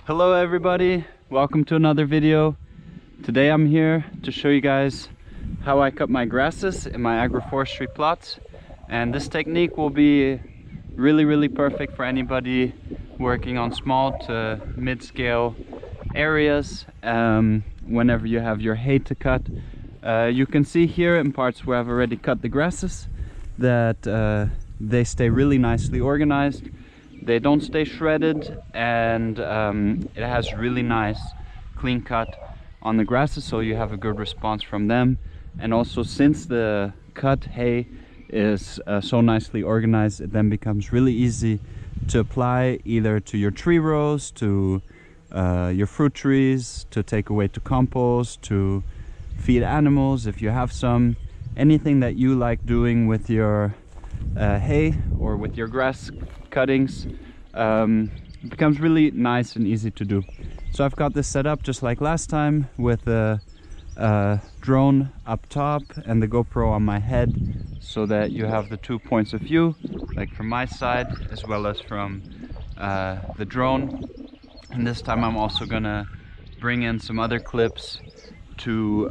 Hello everybody, welcome to another video. Today I'm here to show you guys how I cut my grasses in my agroforestry plots, and this technique will be really perfect for anybody working on small to mid-scale areas. Whenever you have your hay to cut, you can see here in parts where I've already cut the grasses that they stay really nicely organized. They don't stay shredded, and it has really nice clean cut on the grasses, so you have a good response from them. And also, since the cut hay is so nicely organized, it then becomes really easy to apply either to your tree rows, to your fruit trees, to take away to compost, to feed animals if you have some. Anything that you like doing with your hay or with your grass cuttings becomes really nice and easy to do. So I've got this set up just like last time, with the drone up top and the GoPro on my head, so that you have the 2 points of view, like from my side as well as from the drone. And this time I'm also gonna bring in some other clips to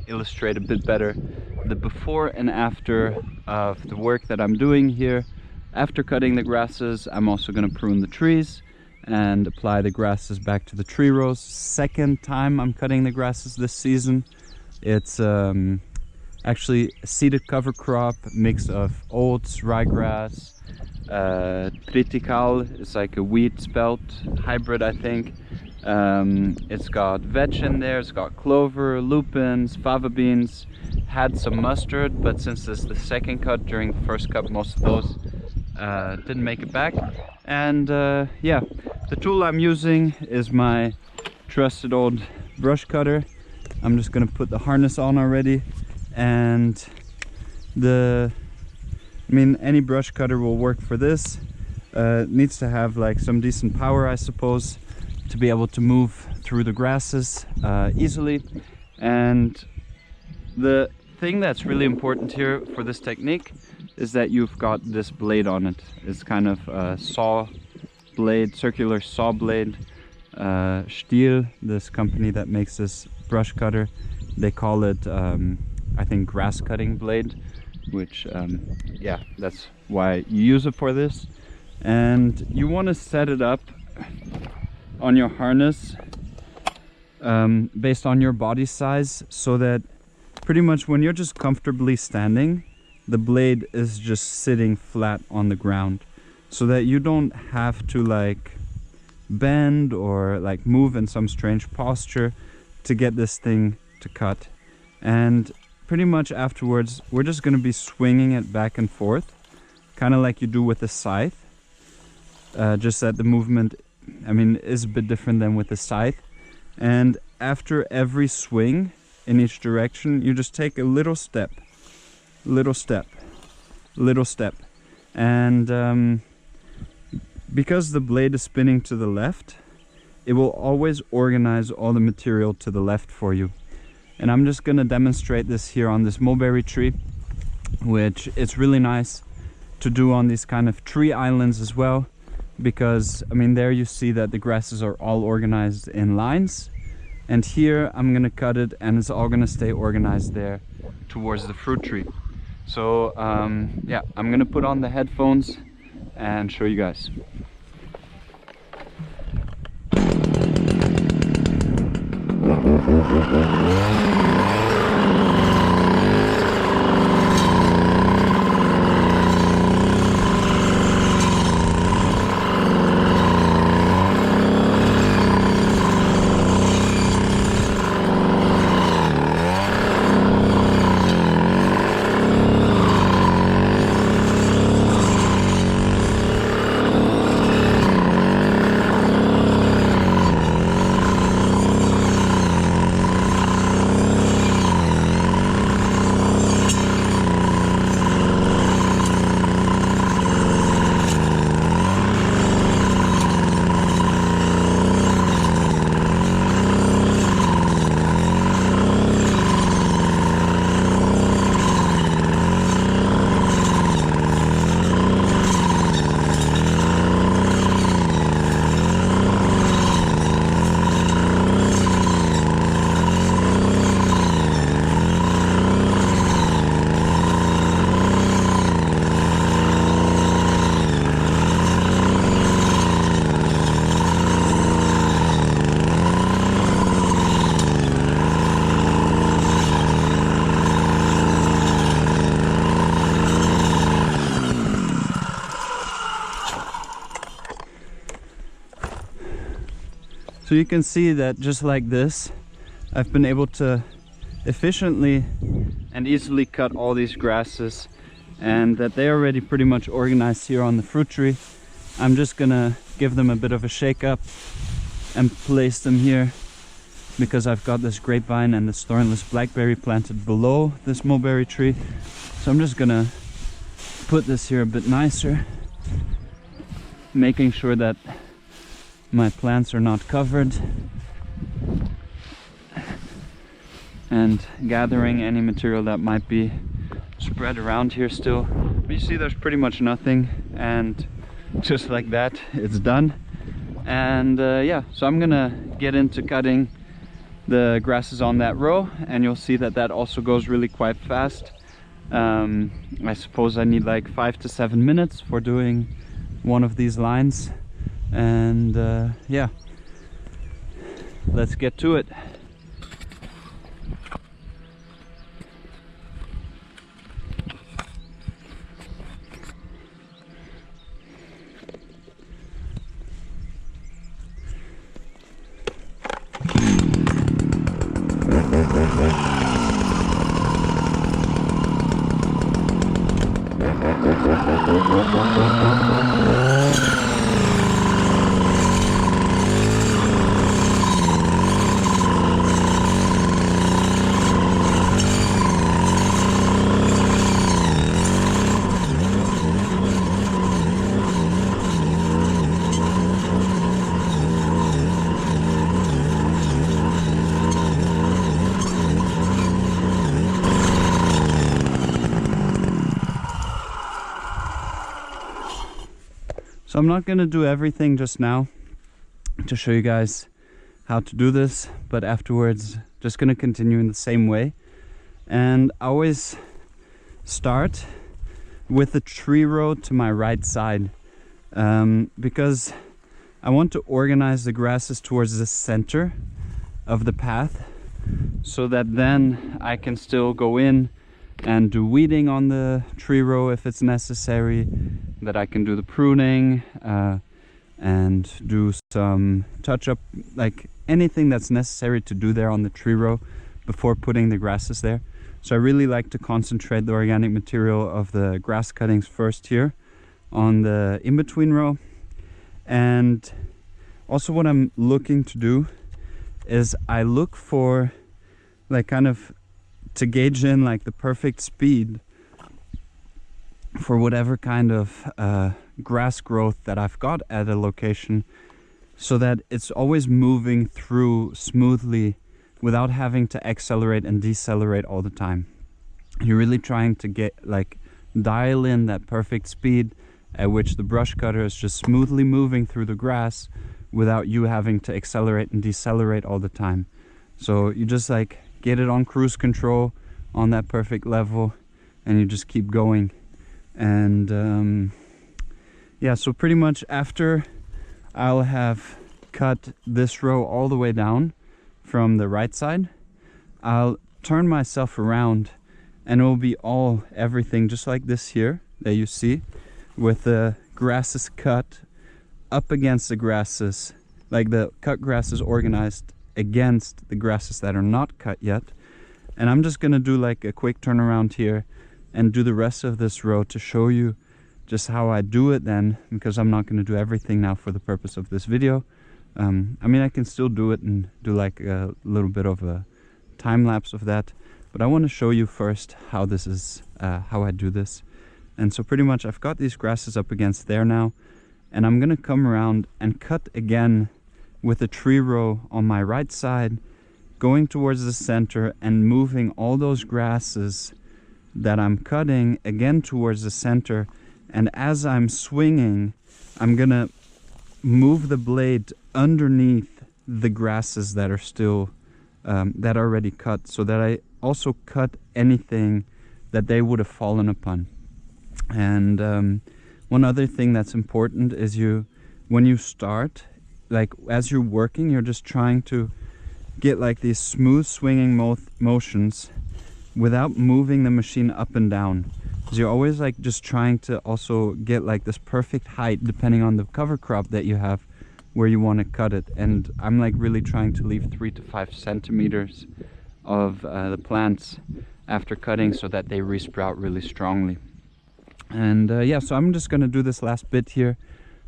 illustrate a bit better the before and after of the work that I'm doing here. After cutting the grasses, I'm also going to prune the trees and apply the grasses back to the tree rows. Second time I'm cutting the grasses this season. It's actually a seeded cover crop, mix of oats, ryegrass, triticale, it's like a wheat spelt hybrid, I think. It's got vetch in there, it's got clover, lupins, fava beans, had some mustard, but since this is the second cut, during the first cut most of those didn't make it back. And yeah, the tool I'm using is my trusted old brush cutter. I'm just gonna put the harness on already, and any brush cutter will work for this. It needs to have like some decent power, I suppose, to be able to move through the grasses easily. And the thing that's really important here for this technique is that you've got this blade on it. It's kind of a saw blade, circular saw blade. Stihl, this company that makes this brush cutter, they call it I think grass cutting blade, which yeah, that's why you use it for this. And you want to set it up on your harness based on your body size, so that pretty much when you're just comfortably standing, the blade is just sitting flat on the ground, so that you don't have to like bend or like move in some strange posture to get this thing to cut. And pretty much afterwards we're just going to be swinging it back and forth, kind of like you do with a scythe, just that the movement, is a bit different than with the scythe. And after every swing in each direction, you just take a little step, and because the blade is spinning to the left, it will always organize all the material to the left for you. And I'm just going to demonstrate this here on this mulberry tree, which it's really nice to do on these kind of tree islands as well, because there you see that the grasses are all organized in lines, and here I'm gonna cut it and it's all gonna stay organized there towards the fruit tree. So yeah, I'm gonna put on the headphones and show you guys. So you can see that just like this, I've been able to efficiently and easily cut all these grasses, and that they're already pretty much organized here on the fruit tree. I'm just gonna give them a bit of a shake up and place them here, because I've got this grapevine and this thornless blackberry planted below this mulberry tree. So I'm just gonna put this here a bit nicer, making sure that my plants are not covered, and gathering any material that might be spread around here still. But you see there's pretty much nothing, and just like that it's done. And yeah, so I'm gonna get into cutting the grasses on that row, and you'll see that that also goes really quite fast. I suppose I need like 5 to 7 minutes for doing one of these lines. And yeah, let's get to it. So I'm not going to do everything just now to show you guys how to do this, but afterwards just going to continue in the same way. And I always start with the tree row to my right side, because I want to organize the grasses towards the center of the path, so that then I can still go in and do weeding on the tree row if it's necessary, that I can do the pruning and do some touch up, like anything that's necessary to do there on the tree row before putting the grasses there. So I really like to concentrate the organic material of the grass cuttings first here on the in-between row. And also what I'm looking to do is I look for like kind of to gauge in like the perfect speed for whatever kind of grass growth that I've got at a location, so that it's always moving through smoothly without having to accelerate and decelerate all the time. You're really trying to get like dial in that perfect speed at which the brush cutter is just smoothly moving through the grass without you having to accelerate and decelerate all the time. So you just like get it on cruise control on that perfect level, and you just keep going. And yeah, so pretty much after I'll have cut this row all the way down from the right side, I'll turn myself around, and it will be everything just like this here that you see, with the grasses cut up against the grasses, like the cut grasses organized against the grasses that are not cut yet. And I'm just gonna do like a quick turnaround here and do the rest of this row to show you just how I do it then, because I'm not gonna do everything now for the purpose of this video. I mean, I can still do it and do like a little bit of a time lapse of that, but I want to show you first how this is, how I do this. And so pretty much I've got these grasses up against there now, and I'm gonna come around and cut again with the tree row on my right side, going towards the center and moving all those grasses that I'm cutting again towards the center. And as I'm swinging, I'm gonna move the blade underneath the grasses that are still that are already cut, so that I also cut anything that they would have fallen upon. And one other thing that's important is when you start, like as you're working, you're just trying to get like these smooth swinging motions without moving the machine up and down. So you're always like just trying to also get like this perfect height depending on the cover crop that you have where you want to cut it. And I'm like really trying to leave 3 to 5 centimeters of the plants after cutting so that they resprout really strongly. And yeah, so I'm just gonna do this last bit here,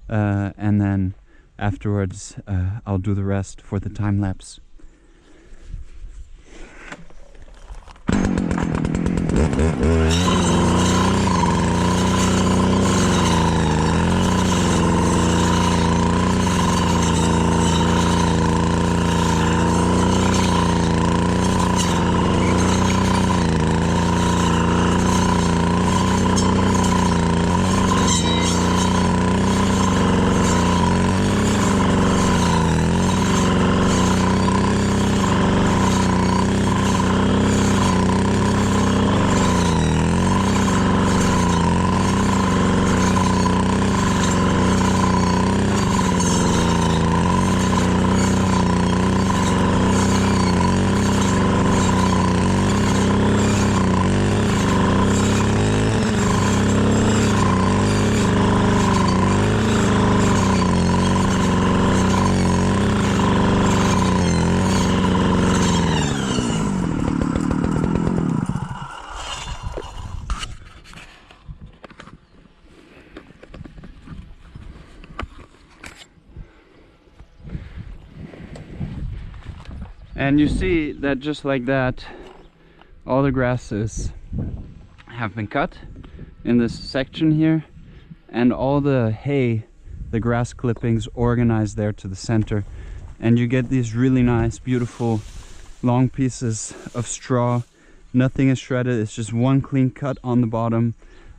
and then afterwards I'll do the rest for the time lapse. And you see that just like that, all the grasses have been cut in this section here, and all the hay, the grass clippings, organized there to the center, and you get these really nice, beautiful, long pieces of straw. Nothing is shredded, it's just one clean cut on the bottom.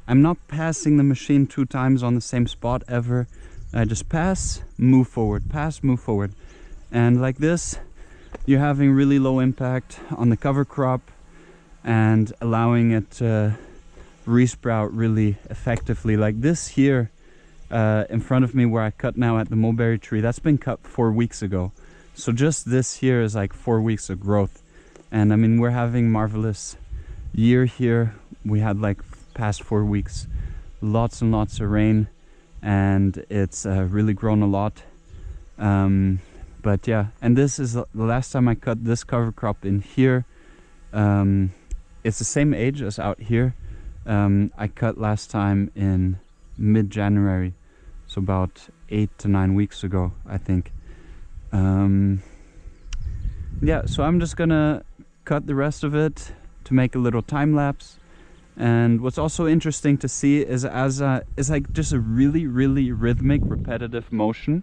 I'm not passing the machine 2 times on the same spot ever. I just pass, move forward, pass, move forward. And like this, you're having really low impact on the cover crop and allowing it to resprout really effectively. Like this here in front of me where I cut now at the mulberry tree, that's been cut 4 weeks ago. So just this here is like 4 weeks of growth. And I mean, we're having marvelous year here. We had like past 4 weeks, lots and lots of rain, and it's really grown a lot. But yeah, and this is the last time I cut this cover crop in here. It's the same age as out here. I cut last time in mid-January, so about 8 to 9 weeks ago, I think. Yeah, so I'm just gonna cut the rest of it to make a little time lapse. And what's also interesting to see is it's like just a really rhythmic, repetitive motion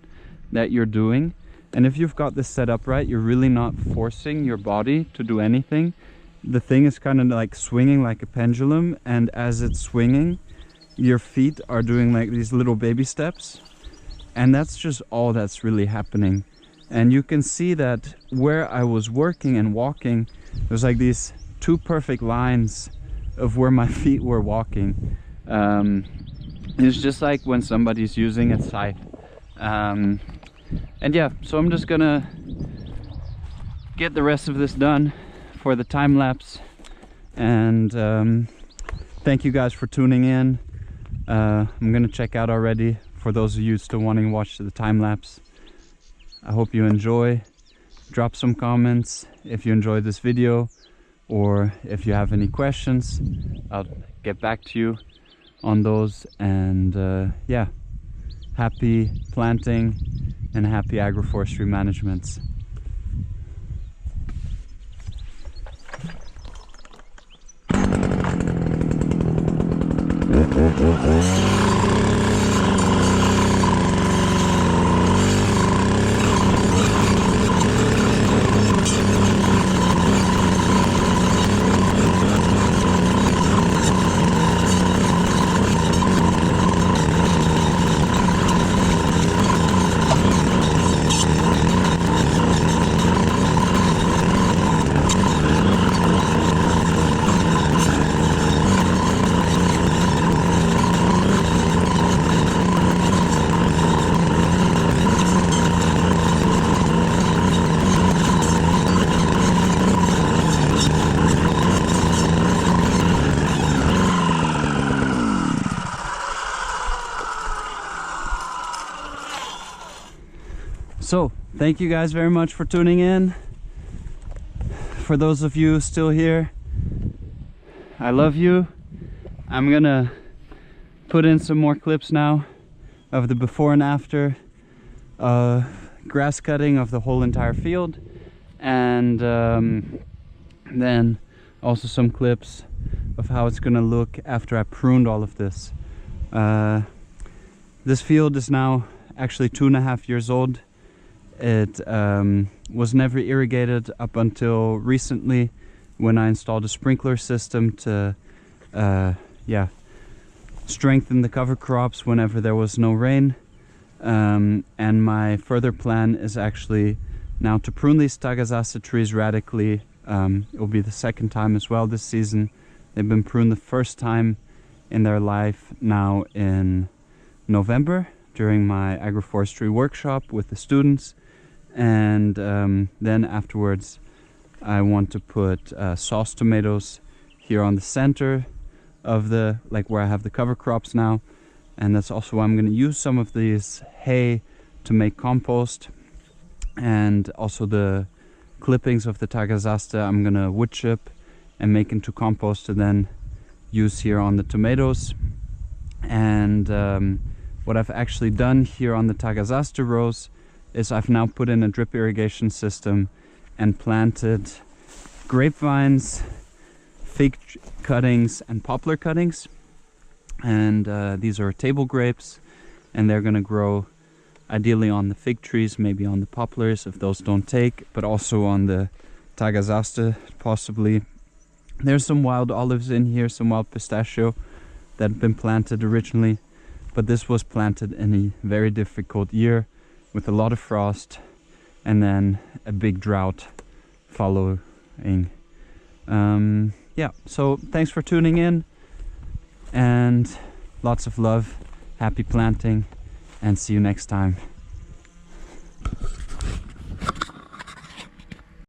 that you're doing. And if you've got this set up right, you're really not forcing your body to do anything. The thing is kind of like swinging like a pendulum, and as it's swinging, your feet are doing like these little baby steps, and that's just all that's really happening. And you can see that where I was working and walking, there's like these 2 perfect lines of where my feet were walking. It's just like when somebody's using a scythe. And yeah, so I'm just gonna get the rest of this done for the time lapse. And thank you guys for tuning in. I'm gonna check out already for those of you still wanting to watch the time lapse. I hope you enjoy. Drop some comments if you enjoyed this video, or if you have any questions, I'll get back to you on those. And yeah, happy planting and happy agroforestry management. So thank you guys very much for tuning in. For those of you still here, I love you. I'm gonna put in some more clips now of the before and after grass cutting of the whole entire field, and then also some clips of how it's gonna look after I pruned all of this. This field is now actually 2.5 years old. It was never irrigated up until recently, when I installed a sprinkler system to strengthen the cover crops whenever there was no rain. And my further plan is actually now to prune these Tagasaste trees radically. It will be the second time as well this season. They've been pruned the first time in their life now in November during my agroforestry workshop with the students. And then afterwards I want to put sauce tomatoes here on the center of the, like where I have the cover crops now, and that's also why I'm going to use some of these hay to make compost, and also the clippings of the Tagasaste I'm going to wood chip and make into compost to then use here on the tomatoes. And what I've actually done here on the Tagasaste rows is I've now put in a drip irrigation system and planted grapevines, fig cuttings and poplar cuttings, and these are table grapes, and they're going to grow ideally on the fig trees, maybe on the poplars if those don't take, but also on the Tagasaste possibly. There's some wild olives in here, some wild pistachio that had been planted originally, but this was planted in a very difficult year with a lot of frost and then a big drought following. Yeah, so thanks for tuning in, and lots of love, happy planting, and see you next time.